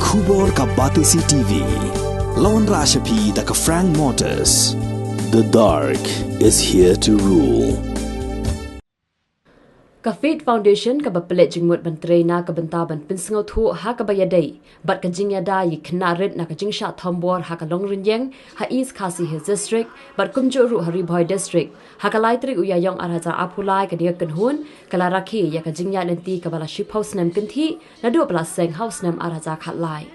Khubor ka Batisi TV. Lawan Rashapi da ka Frank Motors. The dark is here to rule. Ka Faith Foundation ka bapelet jingmut bantre na ka bantaban pinsngau thu ha ka bayadai bat ka jing Ïada yi Khynnah rit na ka jing sha thombor ha ka longrinyeng ha East Khasi Hills District bat kumjo ru hari boy district ha ka laitri uyayong arhaza apulai ka dia kan hun kala rakhi ya ka jing ya Lynti ka bala ship house Snem kinthi na do bala seng house Snem arhaza khat lai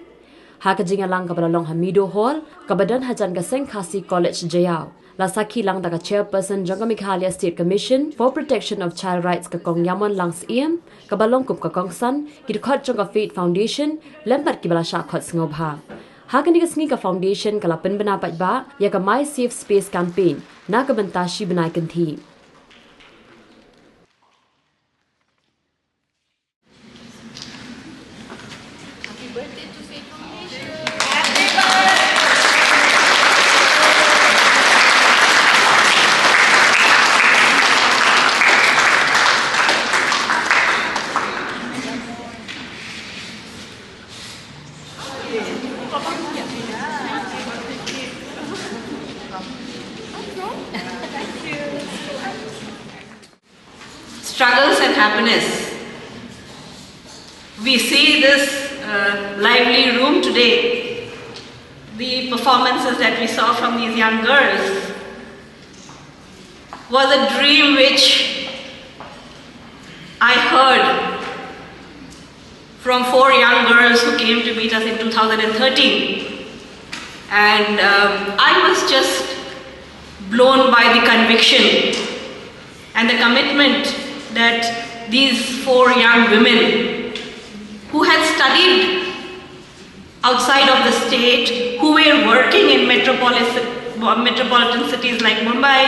ha ka jing alang ka bala long hamido hall ka badan hajan ka seng Khasi College jayao La Sakhi lang daga chairperson Jangamikhalia State Commission for Protection of Child Rights ka kong Yaman langs iem ka balong kup ka kong san ki khot jong ka Faith Foundation lempat ki bala sha khot sngob ha ha ka ni ka sngi ka foundation kala pen bana pat ba ya ka My Safe Space campaign na ka banta shi banai kan thi Happy birthday to Faith Foundation. Struggles and happiness. We see this lively room today. The performances that we saw from these young girls was a dream which I heard from 4 young girls who came to meet us in 2013. And I was just blown by the conviction and the commitment that these 4 young women who had studied outside of the state, who were working in metropolitan cities like Mumbai,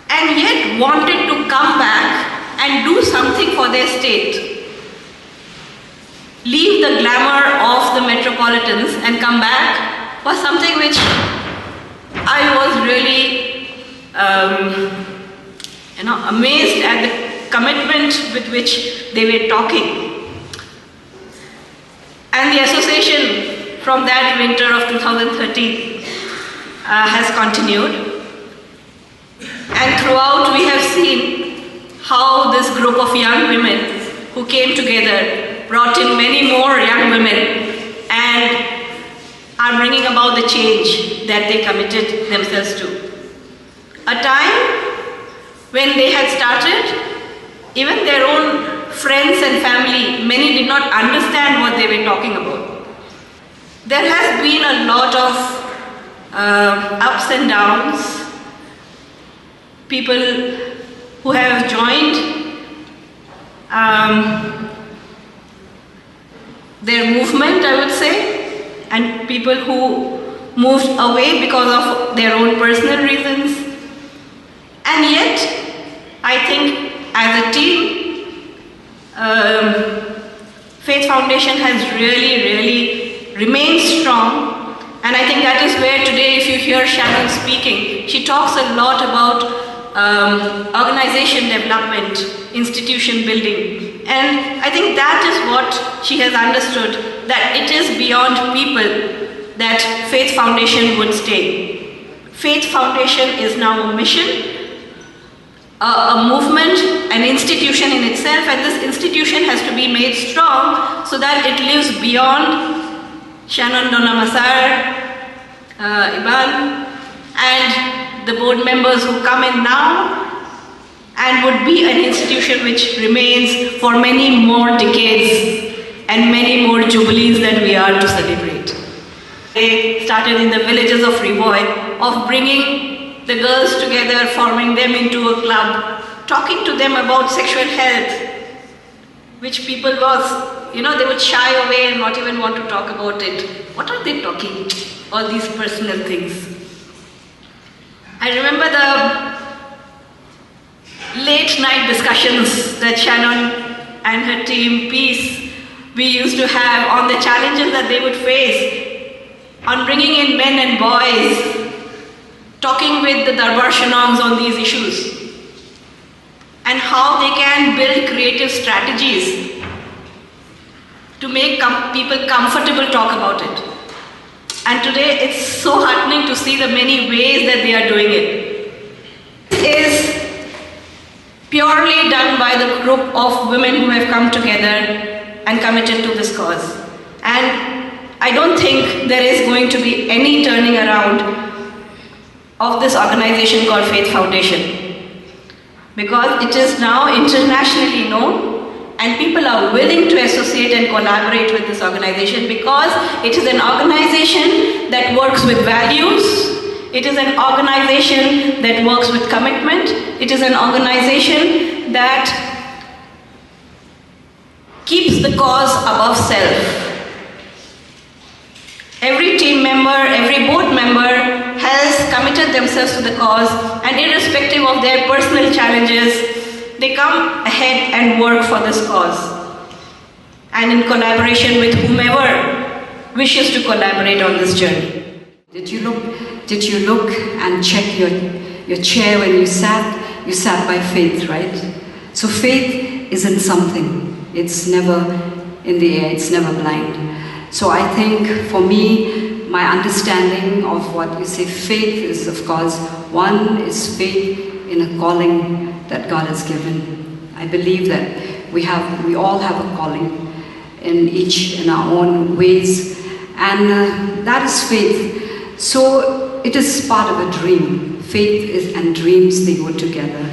and yet wanted to come back and do something for their state. Leave the glamour of the metropolitans and come back was something which I was really amazed at the commitment with which they were talking. And the association from that winter of 2013 has continued. And throughout we have seen how this group of young women who came together brought in many more young women and are bringing about the change that they committed themselves to. A time when they had started, even their own friends and family, many did not understand what they were talking about. There has been a lot of ups and downs. People who have joined their movement, I would say, and people who moved away because of their own personal reasons. And yet, I think as a team, Faith Foundation has really remained strong. And I think that is where today, if you hear Shannon speaking, she talks a lot about organization development, institution building. And I think that is what she has understood, that it is beyond people that Faith Foundation would stay. Faith Foundation is now a mission, a movement, an institution in itself, and this institution has to be made strong so that it lives beyond Shannon Donna Masar, Iban, and the board members who come in now, and would be an institution which remains for many more decades and many more jubilees that we are to celebrate. They started in the villages of Rivoy, of bringing the girls together, forming them into a club, talking to them about sexual health, which people was, they would shy away and not even want to talk about it. What are they talking? All these personal things. I remember the late night discussions that Shannon and her team, Peace, we used to have on the challenges that they would face, on bringing in men and boys, talking with the Darbar Shanongs on these issues, and how they can build creative strategies to make people comfortable talk about it. And today it's so heartening to see the many ways that they are doing it. It is purely done by the group of women who have come together and committed to this cause. And I don't think there is going to be any turning around of this organization called Faith Foundation, because it is now internationally known and people are willing to associate and collaborate with this organization because it is an organization that works with values, it is an organization that works with commitment, it is an organization that keeps the cause above self. Every team member, every board member has committed themselves to the cause, and irrespective of their personal challenges, they come ahead and work for this cause, and in collaboration with whomever wishes to collaborate on this journey. Did you look and check your chair when you sat? You sat by faith, right? So faith isn't something. It's never in the air, it's never blind. So I think for me, my understanding of what you say faith is, of course, one is faith in a calling that God has given. I believe that we all have a calling in our own ways, and that is faith. So it is part of a dream. Faith and dreams, they go together.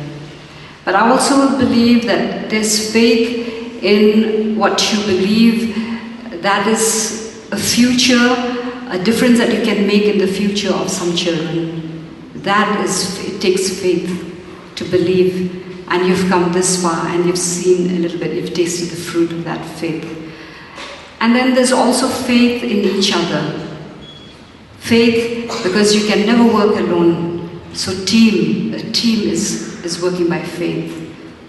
But I also believe that there's faith in what you believe, that is a future, a difference that you can make in the future of some children. It takes faith to believe, and you've come this far and you've seen a little bit, you've tasted the fruit of that faith. And then there's also faith in each other. Faith, because you can never work alone. So a team is working by faith.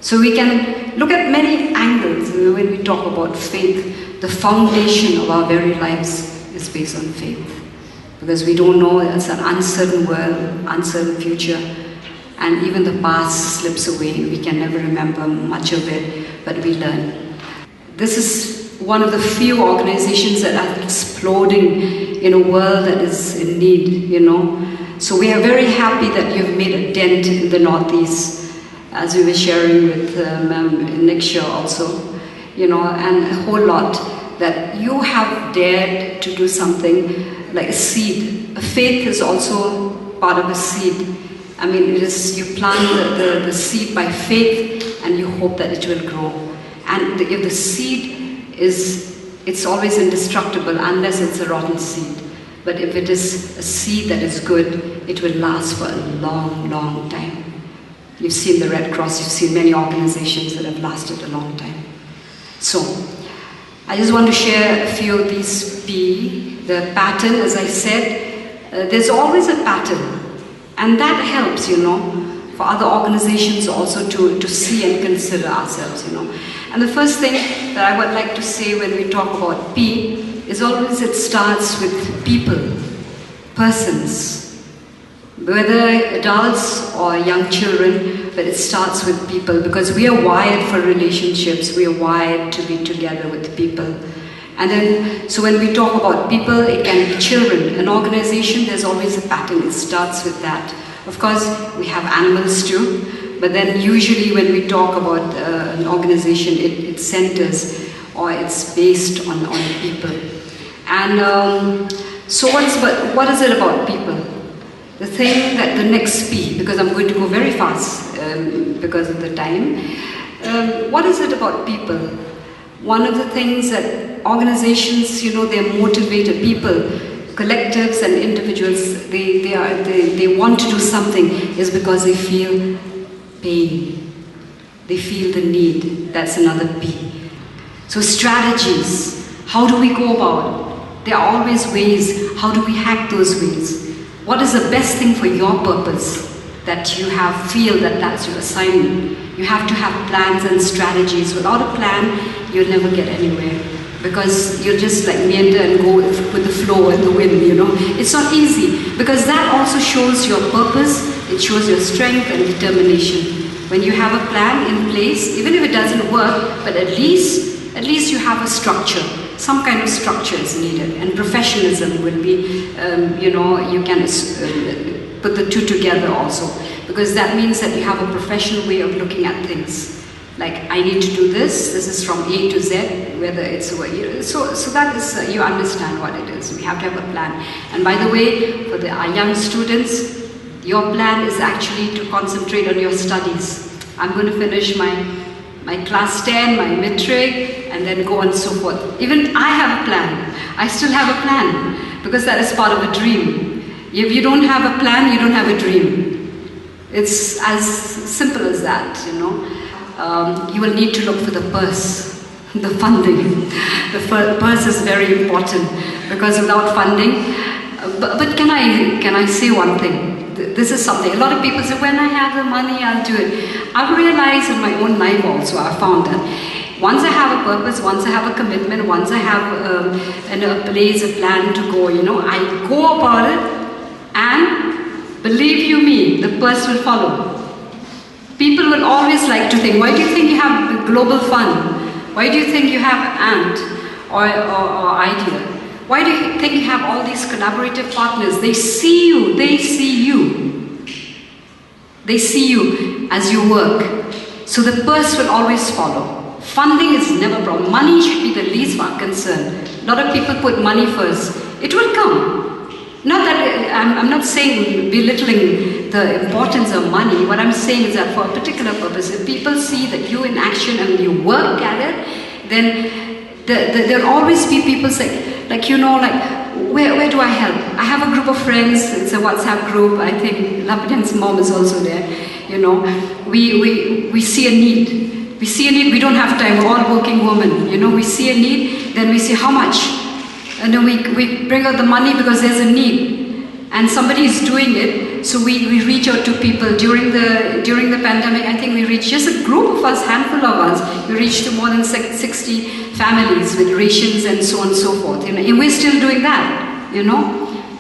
So we can look at many angles when we talk about faith. The foundation of our very lives is based on faith. Because we don't know, it's an uncertain world, uncertain future. And even the past slips away. We can never remember much of it, but we learn. This is one of the few organizations that are exploding in a world that is in need, So we are very happy that you've made a dent in the Northeast, as we were sharing with next year also, and a whole lot, that you have dared to do something like a seed. Faith is also part of a seed. I mean, it is, you plant the seed by faith and you hope that it will grow. And if the seed it's always indestructible unless it's a rotten seed. But if it is a seed that is good, it will last for a long, long time. You've seen the Red Cross, you've seen many organizations that have lasted a long time. So, I just want to share a few of these the pattern, as I said, there's always a pattern. And that helps, for other organizations also to see and consider ourselves, And the first thing that I would like to say when we talk about P is always it starts with people, persons, whether adults or young children, but it starts with people because we are wired for relationships, we are wired to be together with people. And then, so when we talk about people, it can be children. An organization, there's always a pattern, it starts with that. Of course, we have animals too, but then usually when we talk about an organization, it centers or it's based on people. And so what is it about people? The thing that the next P, because I'm going to go very fast because of the time, what is it about people? One of the things that organizations, they're motivated people, collectives and individuals, they want to do something is because they feel pain. They feel the need. That's another P. So strategies, how do we go about it? There are always ways. How do we hack those ways? What is the best thing for your purpose that you feel that that's your assignment? You have to have plans and strategies. Without a plan, you'll never get anywhere because you'll just like meander and go with the flow and the wind, It's not easy because that also shows your purpose, it shows your strength and determination. When you have a plan in place, even if it doesn't work, but at least you have a structure. some kind of structure is needed, and professionalism will be, you can put the two together also, because that means that you have a professional way of looking at things. Like, I need to do this is from A to Z, whether it's, so that is, you understand what it is. We have to have a plan. And by the way, for our young students, your plan is actually to concentrate on your studies. I'm going to finish my class 10, my matric, and then go on so forth. Even I have a plan. I still have a plan, because that is part of a dream. If you don't have a plan, you don't have a dream. It's as simple as that, You will need to look for the purse, the funding. The purse is very important, because without funding, but can I say one thing? This is something, a lot of people say, when I have the money, I'll do it. I've realized in my own life also, I found that once I have a purpose, once I have a commitment, once I have a place, a plan to go, I go about it, and believe you me, the purse will follow. People will always like to think, why do you think you have the Global Fund? Why do you think you have ANT or Ïada? Why do you think you have all these collaborative partners? They see you, they see you. They see you as you work. So the purse will always follow. Funding is never a problem. Money should be the least of our concern. A lot of people put money first. It will come. Not that I'm not saying belittling the importance of money. What I'm saying is that for a particular purpose, if people see that you in action and you work at it, then there'll always be people say, where do I help? I have a group of friends. It's a WhatsApp group. I think Lapidan's mom is also there. We see a need. We see a need. We don't have time. We're all working women. We see a need. Then we say, how much? And then we bring out the money because there's a need, and somebody is doing it. So we reach out to people during the pandemic. I think we reached just a group of us, handful of us. We reached to more than 60 families with rations and so on and so forth. And we're still doing that.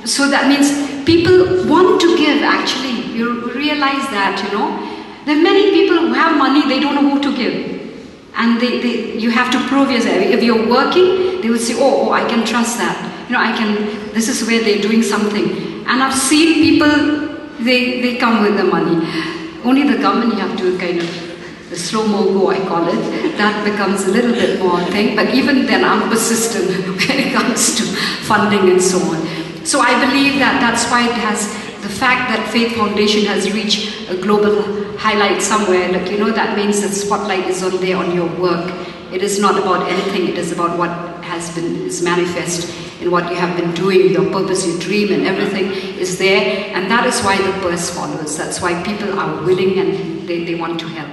So that means people want to give. Actually, you realize that. There are many people who have money, they don't know who to give. And you have to prove yourself. If you're working, they will say, oh, I can trust that. This is where they're doing something. And I've seen people, they come with the money. Only the government, you have to kind of, the slow-mo go, I call it. That becomes a little bit more thing. But even then, I'm persistent when it comes to funding and so on. So I believe that's why it has, the fact that Faith Foundation has reached a global highlight somewhere, that means the spotlight is on there on your work. It is not about anything, it is about what is manifest in what you have been doing, your purpose, your dream, and everything is there. And that is why the purse follows. That's why people are willing and they want to help.